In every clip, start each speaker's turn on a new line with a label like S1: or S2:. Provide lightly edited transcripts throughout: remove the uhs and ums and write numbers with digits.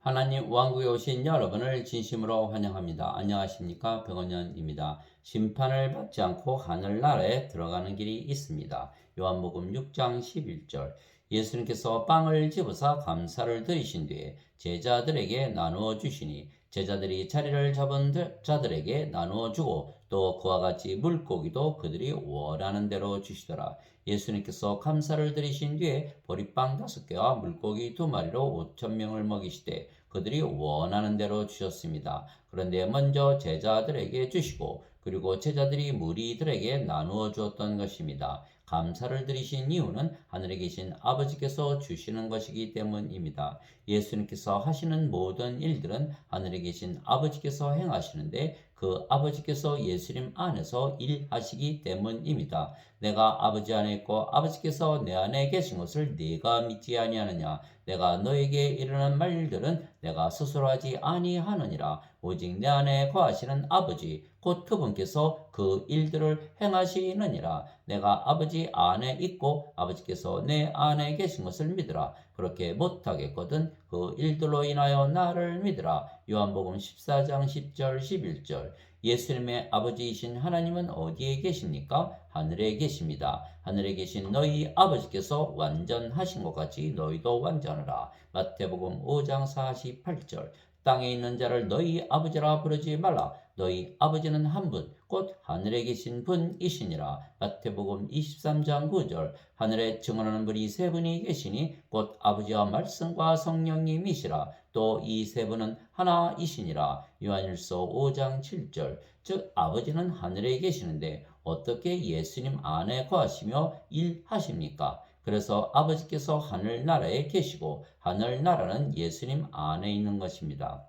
S1: 하나님 왕국에 오신 여러분을 진심으로 환영합니다. 안녕하십니까? 백원현입니다. 심판을 받지 않고 하늘나라에 들어가는 길이 있습니다. 요한복음 6장 11절. 예수님께서 빵을 집으사 감사를 드리신 뒤에 제자들에게 나누어 주시니 제자들이 자리를 잡은 자들에게 나누어 주고 또 그와 같이 물고기도 그들이 원하는 대로 주시더라. 예수님께서 감사를 드리신 뒤에 보리빵 5개와 물고기 2마리로 5,000명을 먹이시되 그들이 원하는 대로 주셨습니다. 그런데 먼저 제자들에게 주시고 그리고 제자들이 무리들에게 나누어 주었던 것입니다. 감사를 드리신 이유는 하늘에 계신 아버지께서 주시는 것이기 때문입니다. 예수님께서 하시는 모든 일들은 하늘에 계신 아버지께서 행하시는데 그 아버지께서 예수님 안에서 일하시기 때문입니다. 내가 아버지 안에 있고 아버지께서 내 안에 계신 것을 네가 믿지 아니하느냐? 내가 너에게 이르는 말들은 내가 스스로 하지 아니하느니라. 오직 내 안에 거하시는 아버지 곧 그분께서 그 일들을 행하시느니라. 내가 아버지 안에 있고 아버지께서 내 안에 계신 것을 믿으라. 그렇게 못하겠거든 그 일들로 인하여 나를 믿으라. 요한복음 14장 10절 11절. 예수님의 아버지이신 하나님은 어디에 계십니까? 하늘에 계십니다. 하늘에 계신 너희 아버지께서 완전하신 것 같이 너희도 완전하라. 마태복음 5장 48절. 땅에 있는 자를 너희 아버지라 부르지 말라. 너희 아버지는 한 분, 곧 하늘에 계신 분이시니라. 마태복음 23장 9절. 하늘에 증언하는 분이 세 분이 계시니 곧 아버지와 말씀과 성령님이시라. 또 이 세 분은 하나이시니라. 요한일서 5장 7절. 즉 아버지는 하늘에 계시는데 어떻게 예수님 안에 거하시며 일하십니까? 그래서 아버지께서 하늘나라에 계시고 하늘나라는 예수님 안에 있는 것입니다.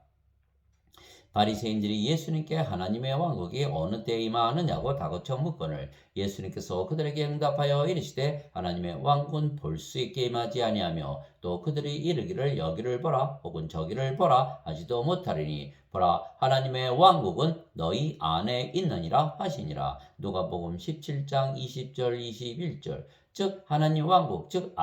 S1: 바리새인들이 예수님께 하나님의 왕국이 어느 때에 임하느냐고 다그쳐 묻거늘 예수님께서 그들에게 응답하여 이르시되 하나님의 왕국은 볼 수 있게 임하지 아니하며 또 그들이 이르기를 여기를 보라 혹은 저기를 보라 하지도 못하리니 보라 하나님의 왕국은 너희 안에 있느니라 하시니라. 누가복음 17장 20절 21절. 즉 하나님 왕국 즉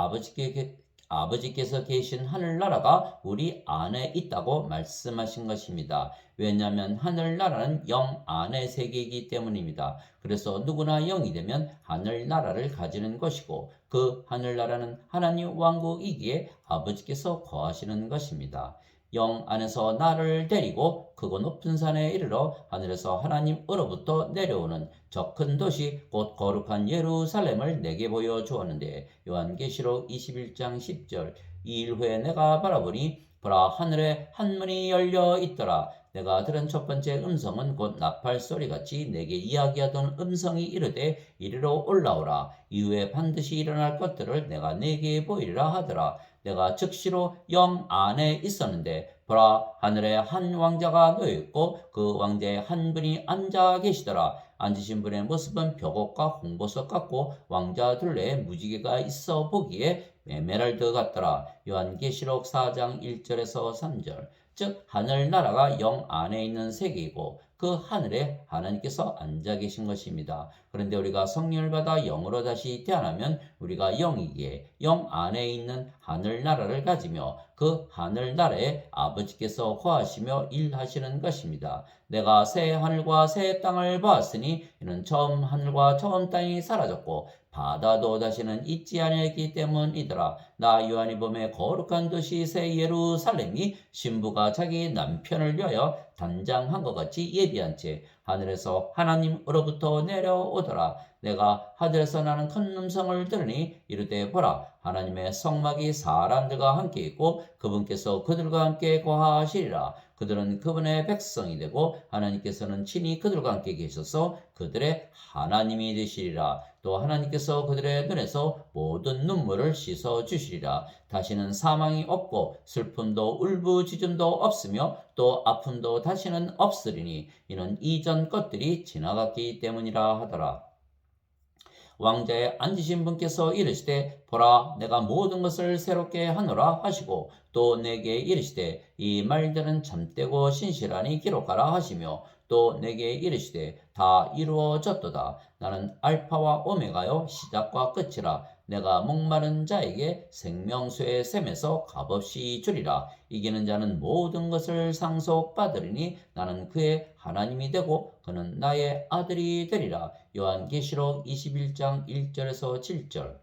S1: 아버지께서 계신 하늘나라가 우리 안에 있다고 말씀하신 것입니다. 왜냐하면 하늘나라는 영 안의 세계이기 때문입니다. 그래서 누구나 영이 되면 하늘나라를 가지는 것이고 그 하늘나라는 하나님 왕국이기에 아버지께서 거하시는 것입니다. 영 안에서 나를 데리고 크고 높은 산에 이르러 하늘에서 하나님으로부터 내려오는 저 큰 도시 곧 거룩한 예루살렘을 내게 보여 주었는데 요한계시록 21장 10절. 2일 후에 내가 바라보니 보라 하늘에 한 문이 열려 있더라. 내가 들은 첫 번째 음성은 곧 나팔 소리같이 내게 이야기하던 음성이 이르되 이리로 올라오라. 이후에 반드시 일어날 것들을 내가 내게 보이리라 하더라. 내가 즉시로 영 안에 있었는데 보라 하늘에 한 왕자가 놓여 있고 그 왕자의 한 분이 앉아 계시더라. 앉으신 분의 모습은 벽옥과 홍보석 같고 왕자 둘레에 무지개가 있어 보기에 에메랄드 같더라. 요한계시록 4장 1절에서 3절. 즉 하늘나라가 영 안에 있는 세계이고 그 하늘에 하나님께서 앉아 계신 것입니다. 그런데 우리가 성령을 받아 영으로 다시 태어나면 우리가 영이기에 영 안에 있는 하늘나라를 가지며 그 하늘나라에 아버지께서 거하시며 일하시는 것입니다. 내가 새 하늘과 새 땅을 보았으니 이는 처음 하늘과 처음 땅이 사라졌고 바다도 다시는 있지 아니하기 때문이더라. 나 요한이 봄에 거룩한 도시 새 예루살렘이 신부가 자기 남편을 위하여 단장한 것 같이 예비한 채 하늘에서 하나님으로부터 내려오더라. 내가 하늘에서 나는 큰 음성을 들으니 이르되 보라 하나님의 성막이 사람들과 함께 있고 그분께서 그들과 함께 거하시리라. 그들은 그분의 백성이 되고 하나님께서는 친히 그들과 함께 계셔서 그들의 하나님이 되시리라. 또 하나님께서 그들의 눈에서 모든 눈물을 씻어 주시리라. 다시는 사망이 없고 슬픔도 울부짖음도 없으며 또 아픔도 다시는 없으리니 이는 이전 것들이 지나갔기 때문이라 하더라. 왕자에 앉으신 분께서 이르시되 보라 내가 모든 것을 새롭게 하노라 하시고 또 내게 이르시되 이 말들은 참되고 신실하니 기록하라 하시며 또 내게 이르시되 다 이루어졌도다. 나는 알파와 오메가요 시작과 끝이라. 내가 목마른 자에게 생명수의 샘에서 값없이 주리라. 이기는 자는 모든 것을 상속받으리니 나는 그의 하나님이 되고 그는 나의 아들이 되리라. 요한계시록 21장 1절에서 7절.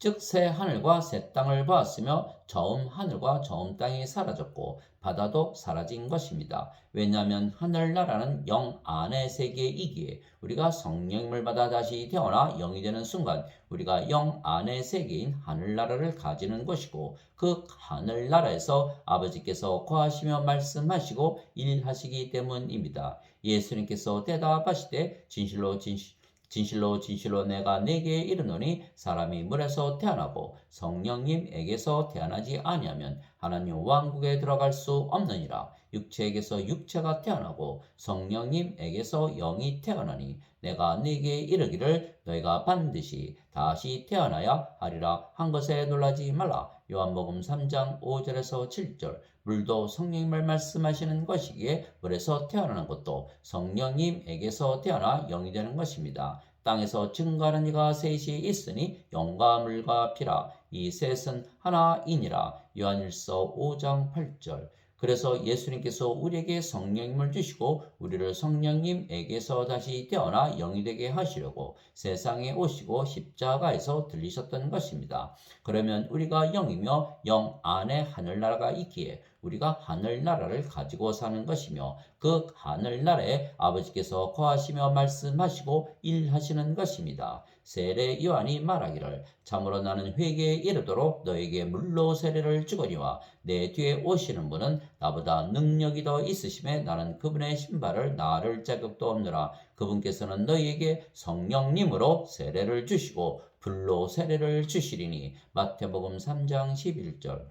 S1: 즉 새 하늘과 새 땅을 보았으며 처음 하늘과 처음 땅이 사라졌고 바다도 사라진 것입니다. 왜냐하면 하늘나라는 영 안의 세계이기에 우리가 성령님을 받아 다시 태어나 영이 되는 순간 우리가 영 안의 세계인 하늘나라를 가지는 것이고 그 하늘나라에서 아버지께서 거하시며 말씀하시고 일하시기 때문입니다. 예수님께서 대답하시되 진실로 진실로 내가 네게 이르노니 사람이 물에서 태어나고 성령님에게서 태어나지 아니하면 하나님 왕국에 들어갈 수 없느니라. 육체에게서 육체가 태어나고 성령님에게서 영이 태어나니 내가 네게 이르기를 너희가 반드시 다시 태어나야 하리라 한 것에 놀라지 말라. 요한복음 3장 5절에서 7절. 물도 성령님을 말씀하시는 것이기에 물에서 태어나는 것도 성령님에게서 태어나 영이 되는 것입니다. 땅에서 증거하는 이가 셋이 있으니 영과 물과 피라. 이 셋은 하나이니라. 요한일서 5장 8절. 그래서 예수님께서 우리에게 성령님을 주시고 우리를 성령님에게서 다시 태어나 영이 되게 하시려고 세상에 오시고 십자가에서 들리셨던 것입니다. 그러면 우리가 영이며 영 안에 하늘나라가 있기에 우리가 하늘나라를 가지고 사는 것이며 그 하늘나라에 아버지께서 거하시며 말씀하시고 일하시는 것입니다. 세례 요한이 말하기를 참으로 나는 회개에 이르도록 너에게 물로 세례를 주거니와 내 뒤에 오시는 분은 나보다 능력이 더 있으심에 나는 그분의 신발을 나를 자격도 없느라. 그분께서는 너희에게 성령님으로 세례를 주시고 불로 세례를 주시리니. 마태복음 3장 11절.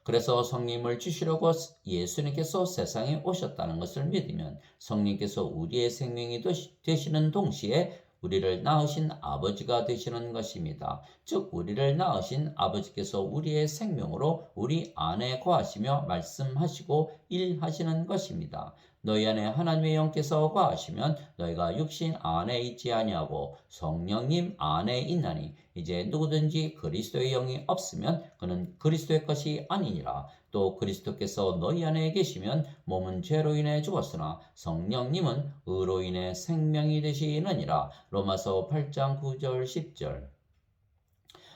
S1: 그래서 성령님을 주시려고 예수님께서 세상에 오셨다는 것을 믿으면 성령께서 우리의 생명이 되시는 동시에 우리를 낳으신 아버지가 되시는 것입니다. 즉 우리를 낳으신 아버지께서 우리의 생명으로 우리 안에 거하시며 말씀하시고 일하시는 것입니다. 너희 안에 하나님의 영께서 거하시면 너희가 육신 안에 있지 아니하고 성령님 안에 있나니 이제 누구든지 그리스도의 영이 없으면 그는 그리스도의 것이 아니니라. 또 그리스도께서 너희 안에 계시면 몸은 죄로 인해 죽었으나 성령님은 의로 인해 생명이 되시느니라. 로마서 8장 9절 10절.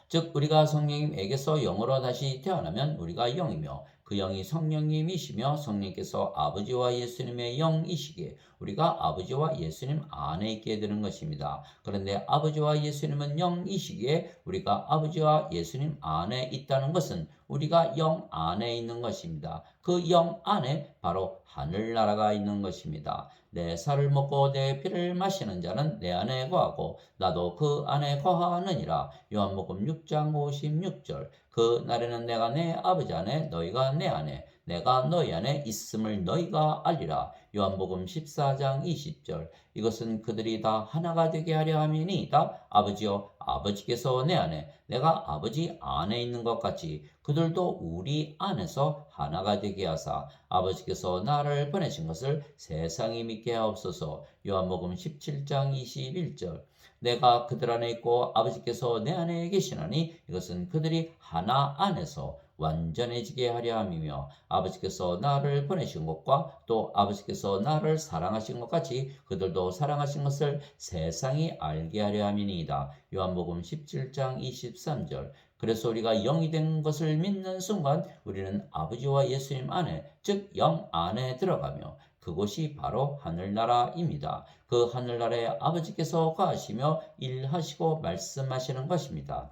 S1: 즉 우리가 성령님에게서 영으로 다시 태어나면 우리가 영이며 그 영이 성령님이시며 성령께서 아버지와 예수님의 영이시기에 우리가 아버지와 예수님 안에 있게 되는 것입니다. 그런데 아버지와 예수님은 영이시기에 우리가 아버지와 예수님 안에 있다는 것은 우리가 영 안에 있는 것입니다. 그 영 안에 바로 하늘나라가 있는 것입니다. 내 살을 먹고 내 피를 마시는 자는 내 안에 거하고 나도 그 안에 거하느니라. 요한복음 6장 56절. 그 날에는 내가 내 아버지 안에 너희가 내 안에 내가 너희 안에 있음을 너희가 알리라. 요한복음 14장 20절. 이것은 그들이 다 하나가 되게 하려 함이니이다. 아버지여 아버지께서 내 안에 내가 아버지 안에 있는 것 같이 그들도 우리 안에서 하나가 되게 하사 아버지께서 나를 보내신 것을 세상이 믿게 하옵소서. 요한복음 17장 21절. 내가 그들 안에 있고 아버지께서 내 안에 계시나니 이것은 그들이 하나 안에서 완전해지게 하려 함이며 아버지께서 나를 보내신 것과 또 아버지께서 나를 사랑하신 것 같이 그들도 사랑하신 것을 세상이 알게 하려 함이니이다. 요한복음 17장 23절. 그래서 우리가 영이 된 것을 믿는 순간 우리는 아버지와 예수님 안에 즉 영 안에 들어가며 그곳이 바로 하늘나라입니다. 그 하늘나라에 아버지께서 거하시며 일하시고 말씀하시는 것입니다.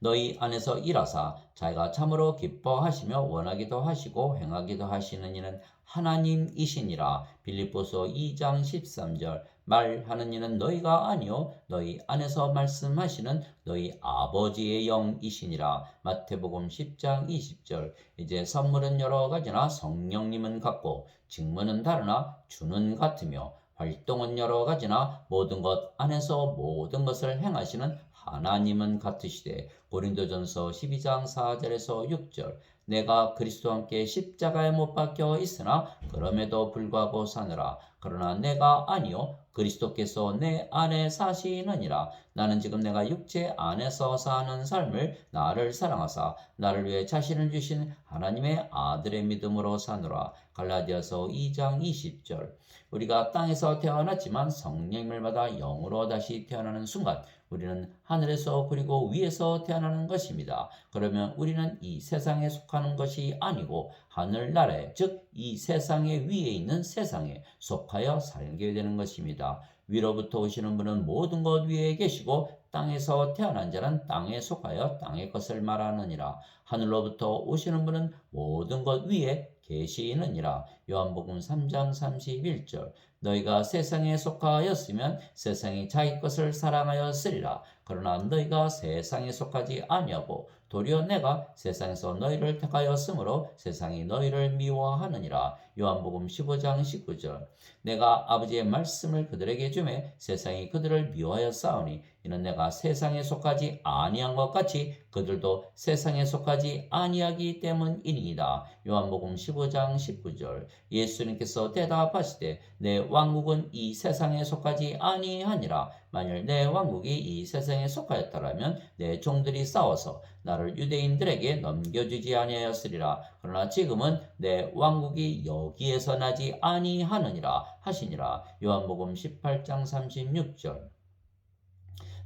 S1: 너희 안에서 일하사 자기가 참으로 기뻐하시며 원하기도 하시고 행하기도 하시는 이는 하나님이시니라. 빌립보서 2장 13절. 말하는 이는 너희가 아니요 너희 안에서 말씀하시는 너희 아버지의 영이시니라. 마태복음 10장 20절. 이제 선물은 여러 가지나 성령님은 같고 직무는 다르나 주는 같으며 활동은 여러 가지나 모든 것 안에서 모든 것을 행하시는 하나님은 같으시되 고린도전서 12장 4절에서 6절. 내가 그리스도와 함께 십자가에 못 박혀 있으나 그럼에도 불구하고 사느라. 그러나 내가 아니요 그리스도께서 내 안에 사시느니라. 나는 지금 내가 육체 안에서 사는 삶을 나를 사랑하사 나를 위해 자신을 주신 하나님의 아들의 믿음으로 사노라. 갈라디아서 2장 20절. 우리가 땅에서 태어났지만 성령님을 받아 영으로 다시 태어나는 순간 우리는 하늘에서 그리고 위에서 태어나는 것입니다. 그러면 우리는 이 세상에 속하는 것이 아니고 하늘나라에, 즉 이 세상의 위에 있는 세상에 속하여 살게 되는 것입니다. 위로부터 오시는 분은 모든 것 위에 계시고 땅에서 태어난 자는 땅에 속하여 땅의 것을 말하느니라. 하늘로부터 오시는 분은 모든 것 위에 계시느니라. 요한복음 3장 31절. 너희가 세상에 속하였으면 세상이 자기 것을 사랑하였으리라. 그러나 너희가 세상에 속하지 아니하고 도리어 내가 세상에서 너희를 택하였으므로 세상이 너희를 미워하느니라. 요한복음 15장 19절. 내가 아버지의 말씀을 그들에게 주매 세상이 그들을 미워하였사오니 이는 내가 세상에 속하지 아니한 것 같이 그들도 세상에 속하지 아니하기 때문이니이다. 요한복음 15장 19절. 예수님께서 대답하시되 내 왕국은 이 세상에 속하지 아니하니라. 만일 내 왕국이 이 세상에 속하였더라면 내 종들이 싸워서 나를 유대인들에게 넘겨주지 아니하였으리라. 그러나 지금은 내 왕국이 여기에서 나지 아니하느니라 하시니라. 요한복음 18장 36절.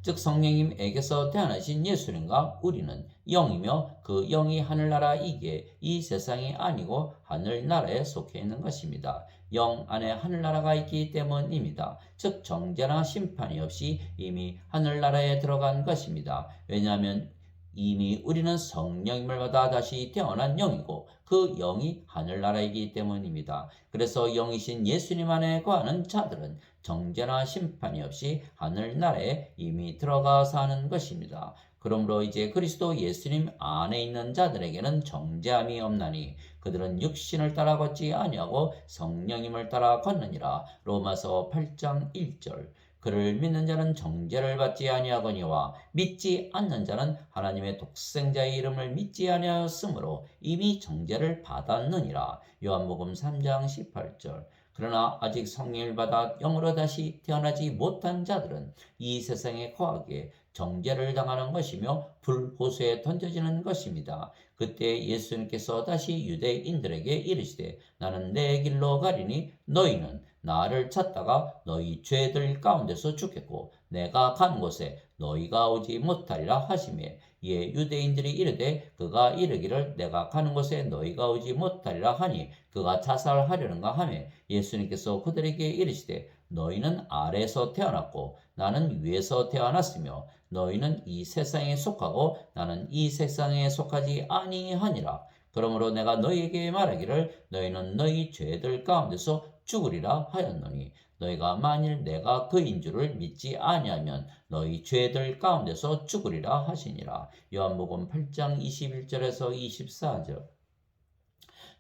S1: 즉 성령님에게서 태어나신 예수님과 우리는 영이며 그 영이 하늘나라이기에 이 세상이 아니고 하늘나라에 속해 있는 것입니다. 영 안에 하늘나라가 있기 때문입니다. 즉 정죄나 심판이 없이 이미 하늘나라에 들어간 것입니다. 왜냐하면 이미 우리는 성령님을 받아 다시 태어난 영이고 그 영이 하늘나라이기 때문입니다. 그래서 영이신 예수님 안에 거하는 자들은 정죄나 심판이 없이 하늘나라에 이미 들어가 사는 것입니다. 그러므로 이제 그리스도 예수님 안에 있는 자들에게는 정죄함이 없나니 그들은 육신을 따라 걷지 아니하고 성령님을 따라 걷느니라. 로마서 8장 1절. 그를 믿는 자는 정죄를 받지 아니하거니와 믿지 않는 자는 하나님의 독생자의 이름을 믿지 아니하였으므로 이미 정죄를 받았느니라. 요한복음 3장 18절. 그러나 아직 성령을 받아 영으로 다시 태어나지 못한 자들은 이 세상에 거하기에 정죄를 당하는 것이며 불호수에 던져지는 것입니다. 그때 예수님께서 다시 유대인들에게 이르시되 나는 내 길로 가리니 너희는 나를 찾다가 너희 죄들 가운데서 죽겠고 내가 간 곳에 너희가 오지 못하리라 하시매 이에 유대인들이 이르되 그가 이르기를 내가 가는 곳에 너희가 오지 못하리라 하니 그가 자살하려는가 하매 예수님께서 그들에게 이르시되 너희는 아래에서 태어났고 나는 위에서 태어났으며 너희는 이 세상에 속하고 나는 이 세상에 속하지 아니하니라. 그러므로 내가 너희에게 말하기를 너희는 너희 죄들 가운데서 죽으리라 하였노니 너희가 만일 내가 그인 줄을 믿지 아니하면 너희 죄들 가운데서 죽으리라 하시니라. 요한복음 8장 21절에서 24절.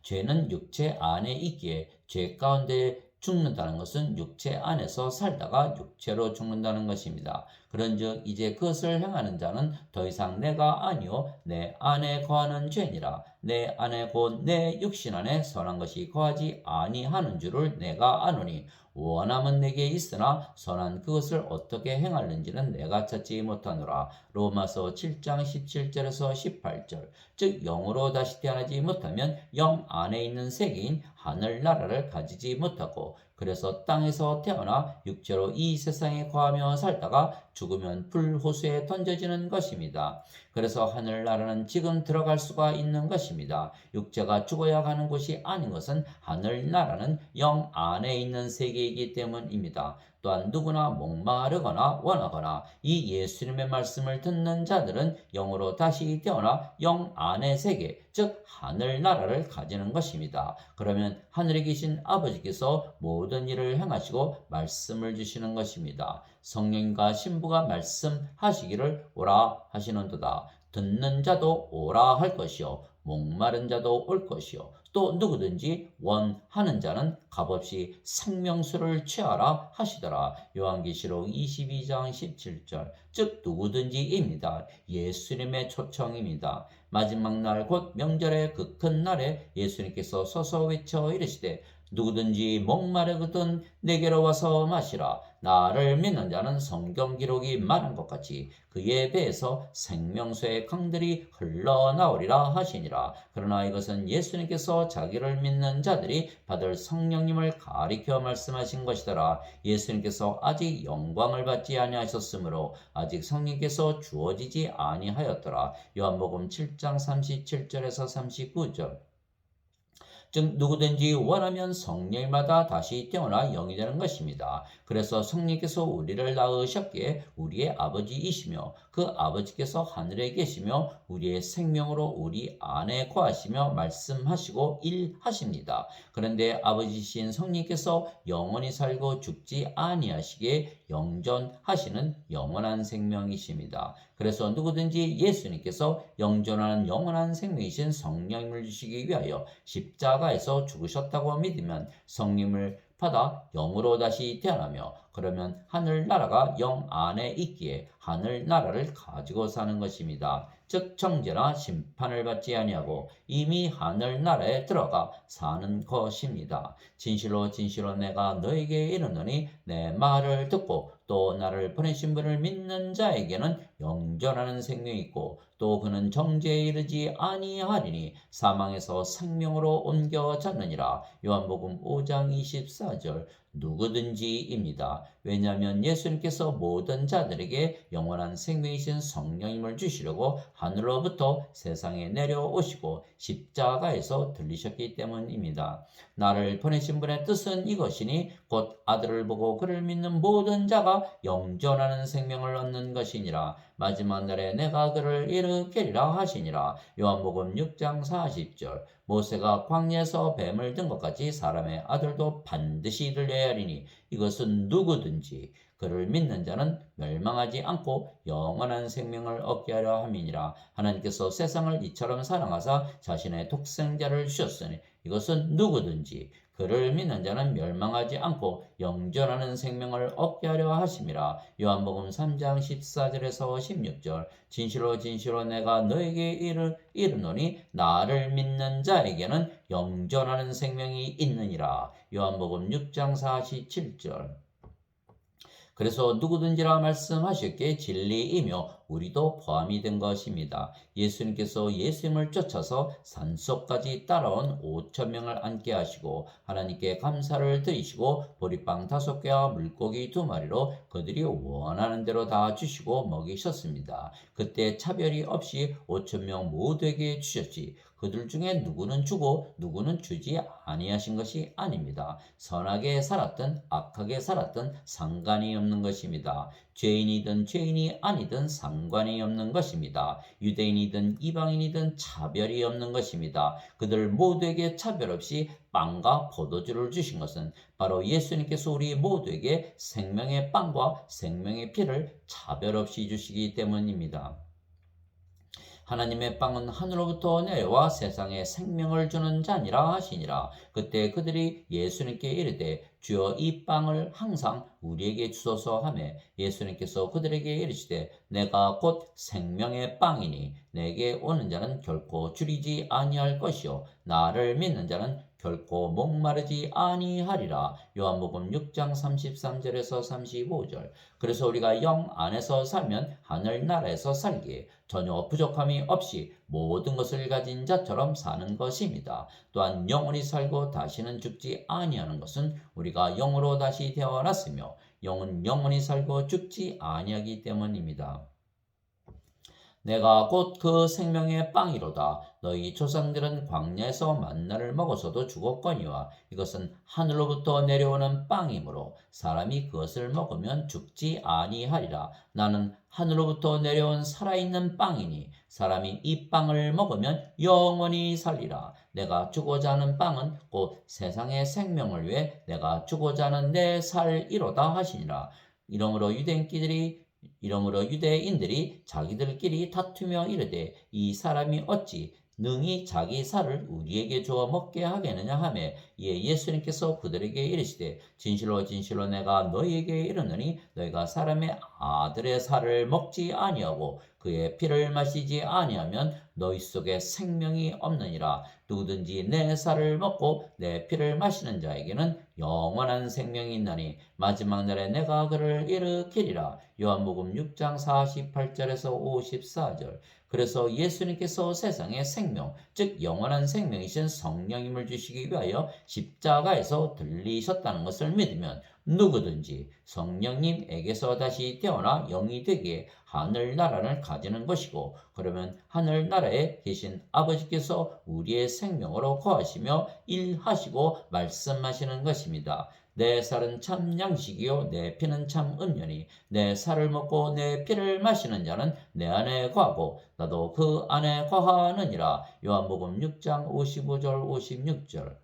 S1: 죄는 육체 안에 있기에 죄 가운데 죽는다는 것은 육체 안에서 살다가 육체로 죽는다는 것입니다. 그런즉 이제 그것을 행하는 자는 더 이상 내가 아니요 내 안에 거하는 죄니라. 내 안에 곧 내 육신 안에 선한 것이 거하지 아니하는 줄을 내가 아노니 원함은 내게 있으나 선한 그것을 어떻게 행하는지는 내가 찾지 못하노라. 로마서 7장 17절에서 18절. 즉 영으로 다시 태어나지 못하면 영 안에 있는 세계인 하늘나라를 가지지 못하고 그래서 땅에서 태어나 육체로 이 세상에 거하며 살다가 죽으면 불호수에 던져지는 것입니다. 그래서 하늘나라는 지금 들어갈 수가 있는 것입니다. 육체가 죽어야 가는 곳이 아닌 것은 하늘나라는 영 안에 있는 세계이기 때문입니다. 또한 누구나 목마르거나 원하거나 이 예수님의 말씀을 듣는 자들은 영으로 다시 태어나 영 안의 세계, 즉 하늘나라를 가지는 것입니다. 그러면 하늘에 계신 아버지께서 모든 일을 행하시고 말씀을 주시는 것입니다. 성령과 신부가 말씀하시기를 오라 하시는도다. 듣는 자도 오라 할 것이요 목마른 자도 올 것이요 또 누구든지 원하는 자는 값없이 생명수를 취하라 하시더라. 요한계시록 22장 17절. 즉 누구든지입니다. 예수님의 초청입니다. 마지막 날 곧 명절의 그 큰 날에 예수님께서 서서 외쳐 이르시되 누구든지 목마르거든 내게로 와서 마시라. 나를 믿는 자는 성경 기록이 말한 것 같이 그의 배에서 생명수의 강들이 흘러나오리라 하시니라. 그러나 이것은 예수님께서 자기를 믿는 자들이 받을 성령님을 가리켜 말씀하신 것이더라. 예수님께서 아직 영광을 받지 아니하셨으므로 아직 성령께서 주어지지 아니하였더라. 요한복음 7장 37절에서 39절. 즉 누구든지 원하면 성령마다 다시 태어나 영이 되는 것입니다. 그래서 성령께서 우리를 낳으셨기에 우리의 아버지이시며 그 아버지께서 하늘에 계시며 우리의 생명으로 우리 안에 거하시며 말씀하시고 일하십니다. 그런데 아버지신 성령께서 영원히 살고 죽지 아니하시기에 영존하시는 영원한 생명이십니다. 그래서 누구든지 예수님께서 영존하는 영원한 생명이신 성령님을 주시기 위하여 십자가에서 죽으셨다고 믿으면 성령을 받아 영으로 다시 태어나며 그러면 하늘나라가 영 안에 있기에 하늘나라를 가지고 사는 것입니다. 즉 정죄나 심판을 받지 아니하고 이미 하늘나라에 들어가 사는 것입니다. 진실로 진실로 내가 너에게 이르노니 내 말을 듣고 또 나를 보내신 분을 믿는 자에게는 영존하는 생명이 있고 또 그는 정죄에 이르지 아니하리니 사망에서 생명으로 옮겨졌느니라. 요한복음 5장 24절. 누구든지입니다. 왜냐하면 예수님께서 모든 자들에게 영원한 생명이신 성령님을 주시려고 하늘로부터 세상에 내려오시고 십자가에서 들리셨기 때문입니다. 나를 보내신 분의 뜻은 이것이니 곧 아들을 보고 그를 믿는 모든 자가 영존하는 생명을 얻는 것이니라. 마지막 날에 내가 그를 일으키리라 하시니라. 요한복음 6장 40절. 모세가 광야에서 뱀을 든 것 같이 사람의 아들도 반드시 들려야 하리니 이것은 누구든지 그를 믿는 자는 멸망하지 않고 영원한 생명을 얻게 하려 함이니라. 하나님께서 세상을 이처럼 사랑하사 자신의 독생자를 주셨으니 이것은 누구든지 그를 믿는 자는 멸망하지 않고 영존하는 생명을 얻게 하려 하심이라. 요한복음 3장 14절에서 16절. 진실로 진실로 내가 너에게 이르노니 나를 믿는 자에게는 영존하는 생명이 있느니라. 요한복음 6장 47절. 그래서 누구든지라 말씀하셨기에 진리이며 우리도 포함이 된 것입니다. 예수님께서 예수님을 쫓아서 산속까지 따라온 5천 명을 앉게 하시고 하나님께 감사를 드리시고 보리빵 5개와 물고기 2마리로 그들이 원하는 대로 다 주시고 먹이셨습니다. 그때 차별이 없이 5천 명 모두에게 주셨지 그들 중에 누구는 주고 누구는 주지 아니하신 것이 아닙니다. 선하게 살았든 악하게 살았든 상관이 없는 것입니다. 죄인이든 죄인이 아니든 상관이 없는 것입니다. 유대인이든 이방인이든 차별이 없는 것입니다. 그들 모두에게 차별 없이 빵과 포도주를 주신 것은 바로 예수님께서 우리 모두에게 생명의 빵과 생명의 피를 차별 없이 주시기 때문입니다. 하나님의 빵은 하늘로부터 내려와 세상에 생명을 주는 자니라 하시니라. 그때 그들이 예수님께 이르되 주여 이 빵을 항상 우리에게 주소서 하매 예수님께서 그들에게 이르시되 내가 곧 생명의 빵이니 내게 오는 자는 결코 줄이지 아니할 것이요 나를 믿는 자는 결코 목마르지 아니하리라. 요한복음 6장 33절에서 35절. 그래서 우리가 영 안에서 살면 하늘나라에서 살기에 전혀 부족함이 없이 모든 것을 가진 자처럼 사는 것입니다. 또한 영원히 살고 다시는 죽지 아니하는 것은 우리가 영으로 다시 태어났으며 영은 영원히 살고 죽지 아니하기 때문입니다. 내가 곧 그 생명의 빵이로다. 너희 조상들은 광야에서 만나를 먹어서도 죽었거니와 이것은 하늘로부터 내려오는 빵이므로 사람이 그것을 먹으면 죽지 아니하리라. 나는 하늘로부터 내려온 살아있는 빵이니 사람이 이 빵을 먹으면 영원히 살리라. 내가 주고자 하는 빵은 곧 세상의 생명을 위해 내가 주고자 하는 내 살이로다 하시니라. 이러므로 유대인들이 자기들끼리 다투며 이르되 이 사람이 어찌 능히 자기 살을 우리에게 주어 먹게 하겠느냐 하매 이에 예수님께서 그들에게 이르시되 진실로 진실로 내가 너희에게 이르노니 너희가 사람의 아들의 살을 먹지 아니하고 그의 피를 마시지 아니하면 너희 속에 생명이 없느니라. 누구든지 내 살을 먹고 내 피를 마시는 자에게는 영원한 생명이 있나니 마지막 날에 내가 그를 일으키리라. 요한복음 6장 48절에서 54절. 그래서 예수님께서 세상에 생명, 즉 영원한 생명이신 성령님을 주시기 위하여 십자가에서 들리셨다는 것을 믿으면 누구든지 성령님에게서 다시 태어나 영이 되기에 하늘나라를 가지는 것이고, 그러면 하늘나라에 계신 아버지께서 우리의 생명으로 거하시며 일하시고 말씀하시는 것입니다. 내 살은 참 양식이요 내 피는 참 음료니 내 살을 먹고 내 피를 마시는 자는 내 안에 거하고 나도 그 안에 거하느니라. 요한복음 6장 55절 56절.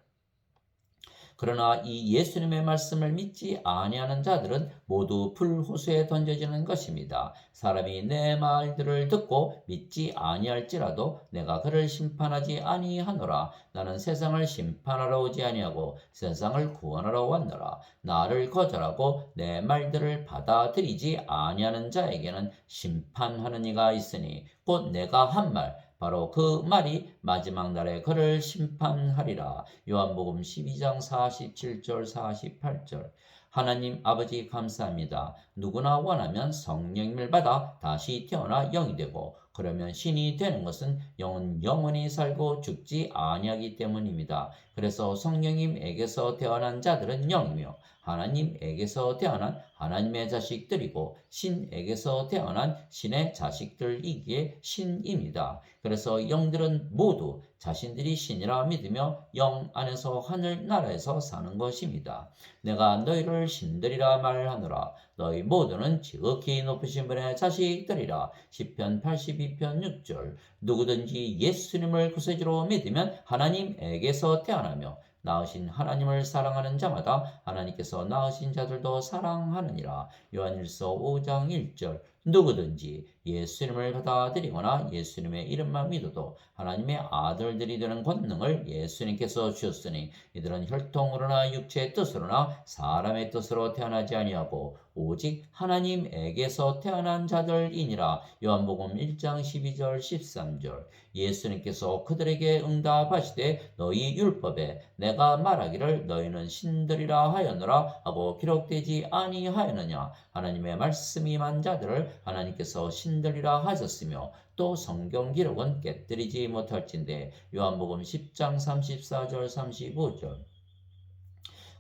S1: 그러나 이 예수님의 말씀을 믿지 아니하는 자들은 모두 불호수에 던져지는 것입니다. 사람이 내 말들을 듣고 믿지 아니할지라도 내가 그를 심판하지 아니하노라. 나는 세상을 심판하러 오지 아니하고 세상을 구원하러 왔노라. 나를 거절하고 내 말들을 받아들이지 아니하는 자에게는 심판하는 이가 있으니 곧 내가 한 말 바로 그 말이 마지막 날에 그를 심판하리라. 요한복음 12장 47절 48절. 하나님 아버지 감사합니다. 누구나 원하면 성령님을 받아 다시 태어나 영이 되고, 그러면 신이 되는 것은 영은 영원히 살고 죽지 아니하기 때문입니다. 그래서 성령님에게서 태어난 자들은 영이며 하나님에게서 태어난 하나님의 자식들이고 신에게서 태어난 신의 자식들이기에 신입니다. 그래서 영들은 모두 자신들이 신이라 믿으며 영 안에서 하늘나라에서 사는 것입니다. 내가 너희를 신들이라 말하노라. 너희 모두는 지극히 높으신 분의 자식들이라. 시편 82편 6절. 누구든지 예수님을 구세주로 믿으면 하나님에게서 태어나며 낳으신 하나님을 사랑하는 자마다 하나님께서 낳으신 자들도 사랑하느니라. 요한일서 5장 1절. 누구든지 예수님을 받아들이거나 예수님의 이름만 믿어도 하나님의 아들들이 되는 권능을 예수님께서 주셨으니 이들은 혈통으로나 육체의 뜻으로나 사람의 뜻으로 태어나지 아니하고 오직 하나님에게서 태어난 자들이니라. 요한복음 1장 12절 13절. 예수님께서 그들에게 응답하시되 너희 율법에 내가 말하기를 너희는 신들이라 하였노라 하고 기록되지 아니하였느냐. 하나님의 말씀이 임한 자들을 하나님께서 신들이라 하셨으며 또 성경 기록은 깨뜨리지 못할진대. 요한복음 10장 34절 35절.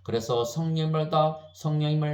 S1: 그래서 성령님을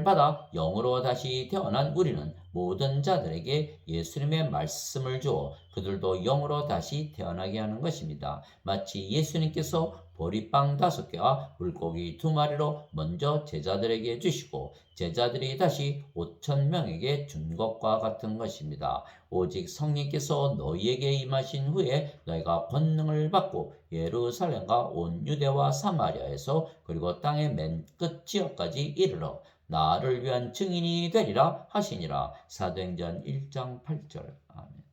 S1: 받아 영으로 다시 태어난 우리는 모든 자들에게 예수님의 말씀을 주어 그들도 영으로 다시 태어나게 하는 것입니다. 마치 예수님께서 보리빵 5개와 물고기 2마리로 먼저 제자들에게 주시고 제자들이 다시 5,000명에게 준 것과 같은 것입니다. 오직 성령께서 너희에게 임하신 후에 너희가 권능을 받고 예루살렘과 온 유대와 사마리아에서 그리고 땅의 맨 끝 지역까지 이르러 나를 위한 증인이 되리라 하시니라. 사도행전 1장 8절. 아멘.